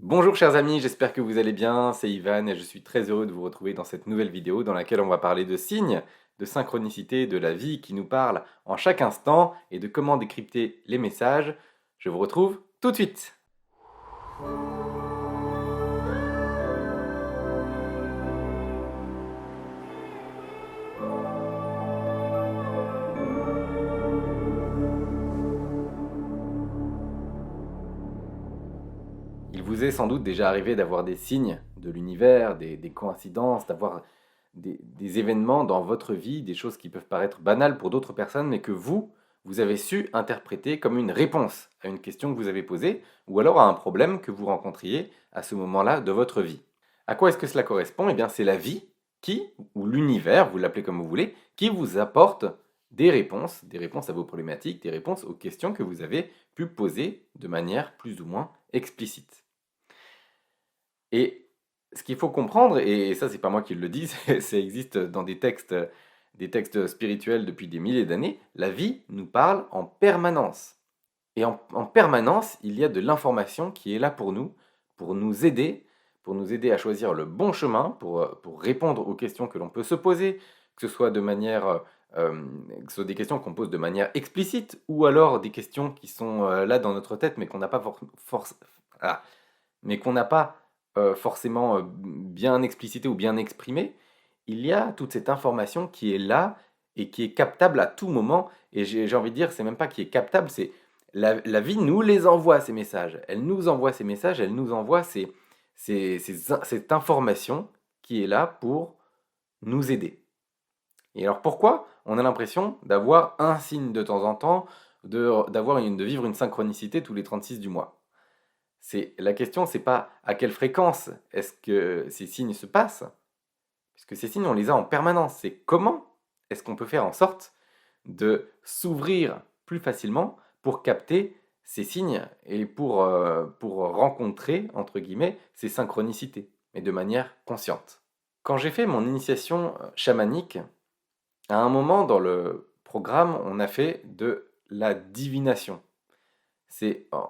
Bonjour chers amis, j'espère que vous allez bien, c'est Ivan et je suis très heureux de vous retrouver dans cette nouvelle vidéo dans laquelle on va parler de signes, de synchronicité, de la vie qui nous parle en chaque instant et de comment décrypter les messages. Je vous retrouve tout de suite. Il vous est sans doute déjà arrivé d'avoir des signes de l'univers, des coïncidences, d'avoir des événements dans votre vie, des choses qui peuvent paraître banales pour d'autres personnes, mais que vous avez su interpréter comme une réponse à une question que vous avez posée, ou alors à un problème que vous rencontriez à ce moment-là de votre vie. À quoi est-ce que cela correspond? Eh bien, c'est la vie qui, ou l'univers, vous l'appelez comme vous voulez, qui vous apporte des réponses à vos problématiques, des réponses aux questions que vous avez pu poser de manière plus ou moins explicite. Et ce qu'il faut comprendre, et ça c'est pas moi qui le dis, ça existe dans des textes spirituels depuis des milliers d'années, la vie nous parle en permanence. Et en permanence, il y a de l'information qui est là pour nous aider, pour nous aider à choisir le bon chemin, pour répondre aux questions que l'on peut se poser, que ce soit de manière, que ce soit des questions qu'on pose de manière explicite, ou alors des questions qui sont là dans notre tête, mais qu'on n'a pas mais qu'on n'a pas forcément bien explicité ou bien exprimé. Il y a toute cette information qui est là et qui est captable à tout moment. Et j'ai envie de dire, c'est même pas qui est captable, c'est la vie nous les envoie ces messages. Elle nous envoie ces messages, elle nous envoie cette information qui est là pour nous aider. Et alors pourquoi on a l'impression d'avoir un signe de temps en temps, de vivre une synchronicité tous les 36 du mois? La question, c'est pas à quelle fréquence est-ce que ces signes se passent, puisque ces signes, on les a en permanence. C'est comment est-ce qu'on peut faire en sorte de s'ouvrir plus facilement pour capter ces signes et pour rencontrer, entre guillemets, ces synchronicités, mais de manière consciente. Quand j'ai fait mon initiation chamanique, à un moment dans le programme, on a fait de la divination.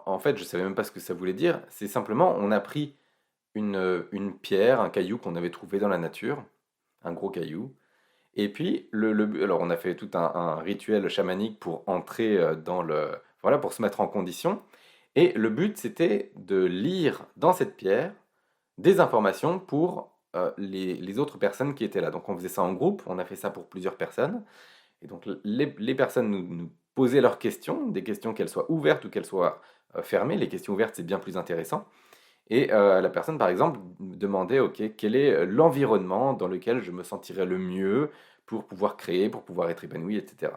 En fait, je savais même pas ce que ça voulait dire. C'est simplement, on a pris une pierre, un caillou qu'on avait trouvé dans la nature, un gros caillou. Et puis, alors on a fait tout un rituel chamanique pour entrer voilà, pour se mettre en condition. Et le but, c'était de lire dans cette pierre des informations pour les autres personnes qui étaient là. Donc on faisait ça en groupe, on a fait ça pour plusieurs personnes. Et donc les personnes nous posaient leurs questions, des questions qu'elles soient ouvertes ou qu'elles soient fermées. Les questions ouvertes, c'est bien plus intéressant. Et la personne, par exemple, me demandait, OK, quel est l'environnement dans lequel je me sentirais le mieux pour pouvoir créer, pour pouvoir être épanoui, etc.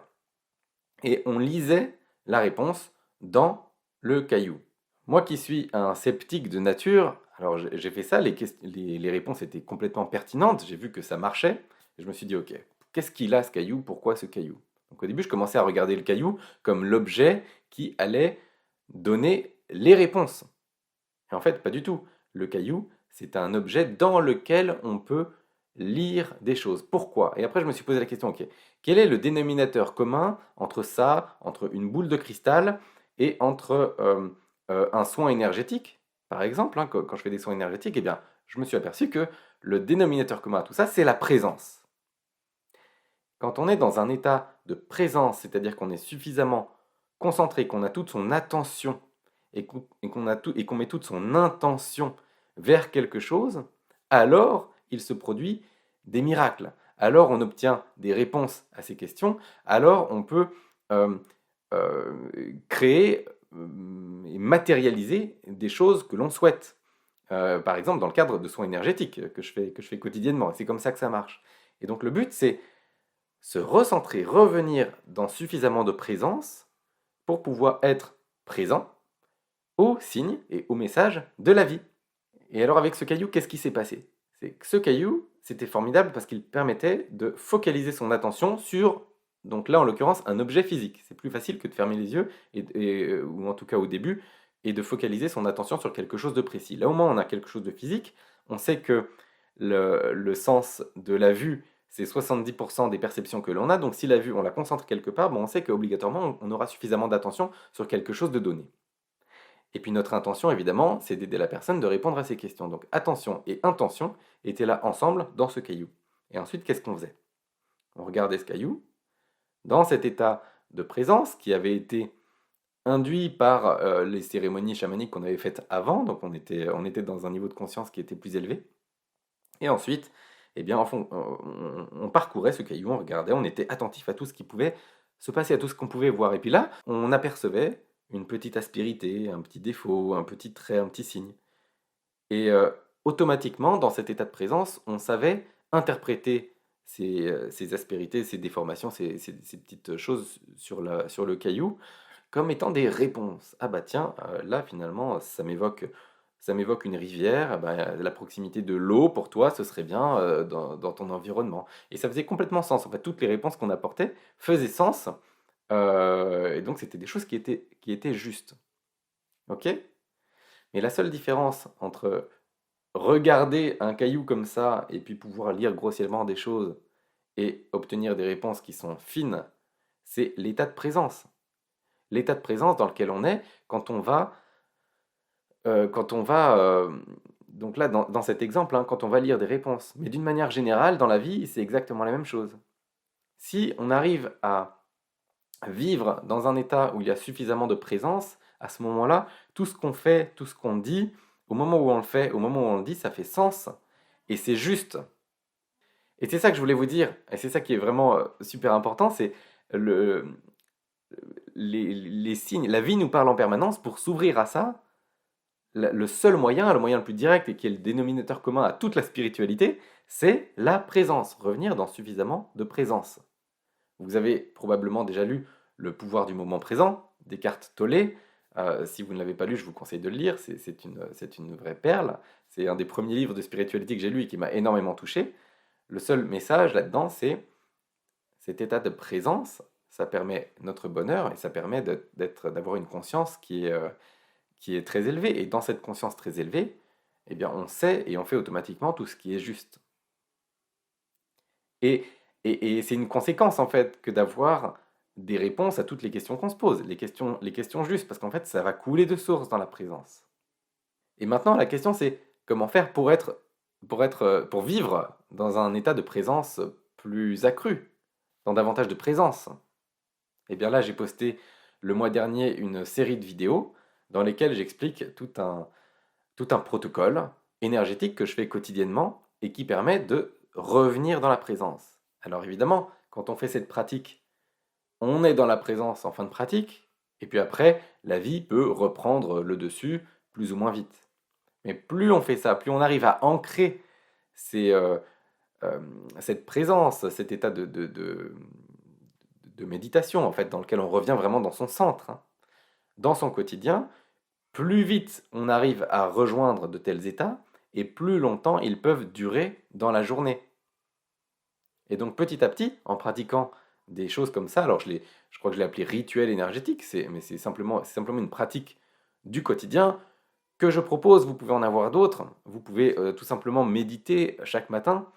Et on lisait la réponse dans le caillou. Moi qui suis un sceptique de nature, alors j'ai fait ça, les réponses étaient complètement pertinentes, j'ai vu que ça marchait, et je me suis dit, OK, qu'est-ce qu'il a ce caillou? Pourquoi ce caillou? Donc au début, je commençais à regarder le caillou comme l'objet qui allait donner les réponses. Et en fait, pas du tout. Le caillou, c'est un objet dans lequel on peut lire des choses. Pourquoi? Et après, je me suis posé la question, ok, quel est le dénominateur commun entre ça, entre une boule de cristal et entre un soin énergétique, par exemple, hein, quand je fais des soins énergétiques, eh bien, je me suis aperçu que le dénominateur commun à tout ça, c'est la présence. Quand on est dans un état de présence, c'est-à-dire qu'on est suffisamment concentré, qu'on a toute son attention et qu'on met toute son intention vers quelque chose, alors il se produit des miracles. Alors on obtient des réponses à ces questions, alors on peut euh, créer et matérialiser des choses que l'on souhaite. Par exemple, dans le cadre de soins énergétiques que je fais quotidiennement. C'est comme ça que ça marche. Et donc le but, c'est se recentrer, revenir dans suffisamment de présence pour pouvoir être présent aux signes et aux messages de la vie. Et alors avec ce caillou, qu'est-ce qui s'est passé? C'est que ce caillou, c'était formidable parce qu'il permettait de focaliser son attention sur, donc là en l'occurrence, un objet physique. C'est plus facile que de fermer les yeux, ou en tout cas au début, et de focaliser son attention sur quelque chose de précis. Là au moins on a quelque chose de physique, on sait que le sens de la vue, c'est 70% des perceptions que l'on a, donc si la vue on la concentre quelque part, bon, on sait qu'obligatoirement on aura suffisamment d'attention sur quelque chose de donné. Et puis notre intention, évidemment, c'est d'aider la personne de répondre à ces questions. Donc attention et intention étaient là ensemble dans ce caillou. Et ensuite, qu'est-ce qu'on faisait? On regardait ce caillou dans cet état de présence qui avait été induit par les cérémonies chamaniques qu'on avait faites avant, donc on était dans un niveau de conscience qui était plus élevé. Et ensuite, eh bien, on parcourait ce caillou, on regardait, on était attentif à tout ce qui pouvait se passer, à tout ce qu'on pouvait voir. Et puis là, on apercevait une petite aspérité, un petit défaut, un petit trait, un petit signe. Et automatiquement, dans cet état de présence, on savait interpréter ces aspérités, ces déformations, ces petites choses sur le caillou, comme étant des réponses. Ah bah tiens, là finalement, ça m'évoque une rivière, ah bah, la proximité de l'eau pour toi, ce serait bien dans ton environnement. Et ça faisait complètement sens. En fait, toutes les réponses qu'on apportait faisaient sens, et donc c'était des choses qui étaient justes. Ok? Mais la seule différence entre regarder un caillou comme ça et puis pouvoir lire grossièrement des choses et obtenir des réponses qui sont fines, c'est l'état de présence. L'état de présence dans lequel on est quand on va, donc là dans cet exemple, hein, quand on va lire des réponses. Mais d'une manière générale, dans la vie, c'est exactement la même chose. Si on arrive à vivre dans un état où il y a suffisamment de présence, à ce moment-là, tout ce qu'on fait, tout ce qu'on dit, au moment où on le fait, au moment où on le dit, ça fait sens et c'est juste. Et c'est ça que je voulais vous dire, et c'est ça qui est vraiment super important, c'est le, les signes. La vie nous parle en permanence pour s'ouvrir à ça. Le seul moyen, le moyen le plus direct et qui est le dénominateur commun à toute la spiritualité, c'est la présence. Revenir dans suffisamment de présence. Vous avez probablement déjà lu Le pouvoir du moment présent d'Eckhart Tolle. Si vous ne l'avez pas lu, je vous conseille de le lire. C'est une vraie perle. C'est un des premiers livres de spiritualité que j'ai lu et qui m'a énormément touché. Le seul message là-dedans, c'est cet état de présence. Ça permet notre bonheur et ça permet d'avoir une conscience qui est très élevée. Et dans cette conscience très élevée, eh bien, on sait et on fait automatiquement tout ce qui est juste. Et, et c'est une conséquence, en fait, que d'avoir des réponses à toutes les questions qu'on se pose, les questions justes, parce qu'en fait, ça va couler de source dans la présence. Et maintenant, la question, c'est comment faire pour vivre dans un état de présence plus accru, dans davantage de présence. Et bien là, j'ai posté le mois dernier une série de vidéos dans lesquelles j'explique tout un protocole énergétique que je fais quotidiennement et qui permet de revenir dans la présence. Alors évidemment, quand on fait cette pratique, on est dans la présence en fin de pratique, et puis après, la vie peut reprendre le dessus plus ou moins vite. Mais plus on fait ça, plus on arrive à ancrer ces, euh, cette présence, cet état de méditation, en fait, dans lequel on revient vraiment dans son centre, hein, dans son quotidien, plus vite on arrive à rejoindre de tels états, et plus longtemps ils peuvent durer dans la journée. Et donc petit à petit, en pratiquant des choses comme ça, alors je crois que je l'ai appelé rituel énergétique, mais c'est simplement une pratique du quotidien que je propose, vous pouvez en avoir d'autres, vous pouvez tout simplement méditer chaque matin,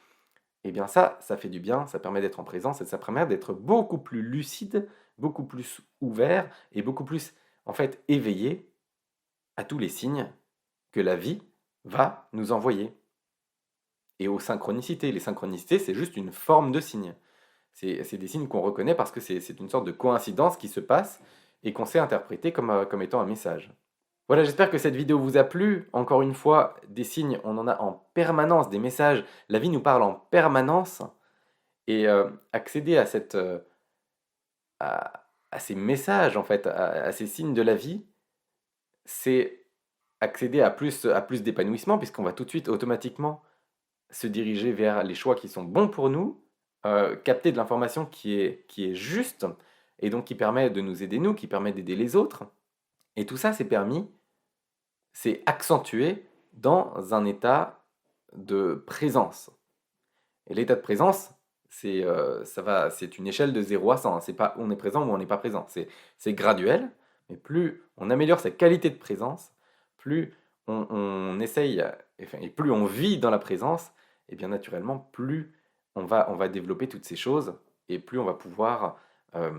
et bien ça fait du bien, ça permet d'être en présence et ça permet d'être beaucoup plus lucide, beaucoup plus ouvert et beaucoup plus en fait éveillé à tous les signes que la vie va nous envoyer. Et aux synchronicités. Les synchronicités, c'est juste une forme de signe. C'est des signes qu'on reconnaît parce que c'est une sorte de coïncidence qui se passe et qu'on sait interpréter comme étant un message. Voilà, j'espère que cette vidéo vous a plu. Encore une fois, des signes, on en a en permanence, des messages. La vie nous parle en permanence. Et accéder à ces messages, en fait, à ces signes de la vie, c'est accéder à plus d'épanouissement, puisqu'on va tout de suite automatiquement se diriger vers les choix qui sont bons pour nous, capter de l'information qui est juste, et donc qui permet de nous aider nous, qui permet d'aider les autres. Et tout ça, c'est accentué dans un état de présence. Et l'état de présence, c'est une échelle de 0 à 100. Hein. C'est pas on est présent ou on n'est pas présent. C'est graduel, mais plus on améliore sa qualité de présence, plus on essaye, et plus on vit dans la présence, et bien naturellement, plus on va développer toutes ces choses, et plus on va pouvoir euh,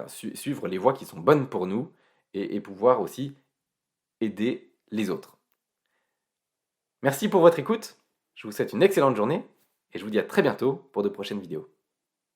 suivre les voies qui sont bonnes pour nous, et pouvoir aussi aider les autres. Merci pour votre écoute, je vous souhaite une excellente journée et je vous dis à très bientôt pour de prochaines vidéos.